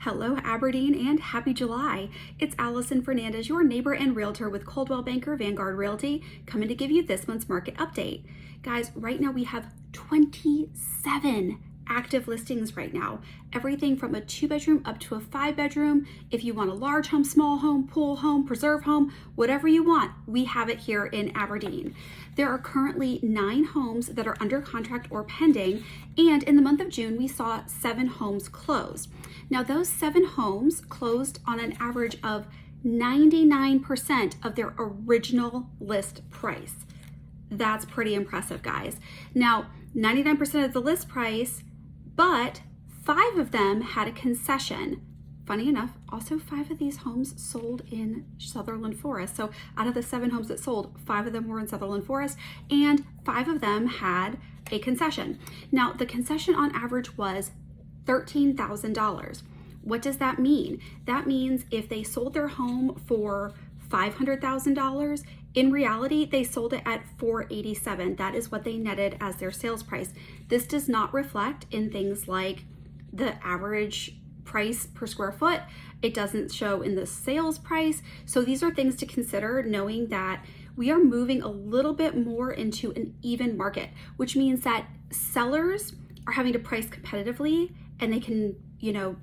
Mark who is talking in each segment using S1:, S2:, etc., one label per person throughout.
S1: Hello, Aberdeen, and happy July. It's Allison Fernandez, your neighbor and realtor with Coldwell Banker Vanguard Realty, coming to give you this month's market update. Guys, right now we have 27 active listings right now. Everything from a 2-bedroom up to a 5-bedroom. If you want a large home, small home, pool home, preserve home, whatever you want, we have it here in Aberdeen. There are currently 9 homes that are under contract or pending, and in the month of June, we saw 7 homes close. Now, those 7 homes closed on an average of 99% of their original list price. That's pretty impressive, guys. Now, 99% of the list price, but 5 of them had a concession. Funny enough, also 5 of these homes sold in Sutherland Forest. So out of the 7 homes that sold, 5 of them were in Sutherland Forest, and 5 of them had a concession. Now, the concession on average was $13,000. What does that mean? That means if they sold their home for $500,000, in reality, they sold it at $487,000. That is what they netted as their sales price. This does not reflect in things like the average price per square foot. It doesn't show in the sales price. So these are things to consider, knowing that we are moving a little bit more into an even market, which means that sellers are having to price competitively, and they can,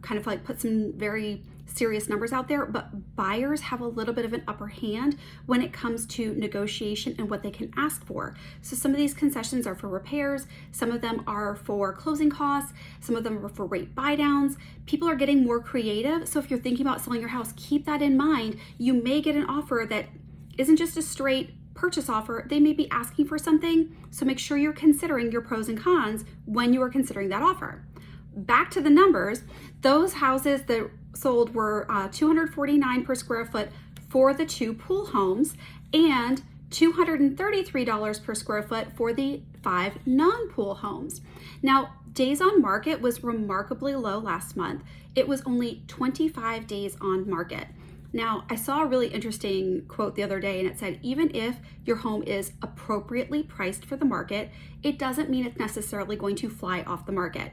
S1: kind of like put some very serious numbers out there, but buyers have a little bit of an upper hand when it comes to negotiation and what they can ask for. So some of these concessions are for repairs, some of them are for closing costs, some of them are for rate buy downs. People are getting more creative. So if you're thinking about selling your house, keep that in mind. You may get an offer that isn't just a straight purchase offer. They may be asking for something. So make sure you're considering your pros and cons when you are considering that offer. Back to the numbers, those houses that sold were $249 per square foot for the 2 pool homes and $233 per square foot for the 5 non-pool homes. Now, days on market was remarkably low last month. It was only 25 days on market. Now, I saw a really interesting quote the other day, and it said, even if your home is appropriately priced for the market, it doesn't mean it's necessarily going to fly off the market.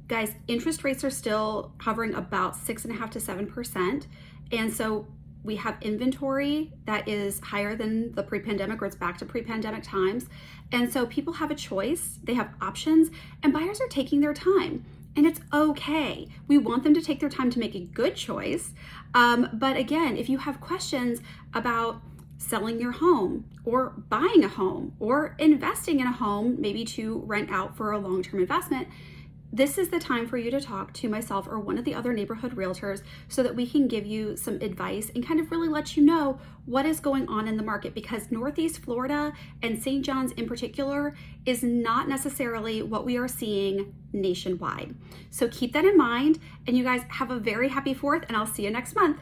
S1: Guys, interest rates are still hovering about 6.5% to 7%. And so we have inventory that is higher than the pre-pandemic, or it's back to pre-pandemic times. And so people have a choice, they have options, and buyers are taking their time. And it's okay. We want them to take their time to make a good choice. But again, if you have questions about selling your home or buying a home or investing in a home, maybe to rent out for a long-term investment, this is the time for you to talk to myself or one of the other neighborhood realtors so that we can give you some advice and kind of really let you know what is going on in the market, because Northeast Florida and St. John's in particular is not necessarily what we are seeing nationwide. So keep that in mind, and you guys have a very happy 4th, and I'll see you next month.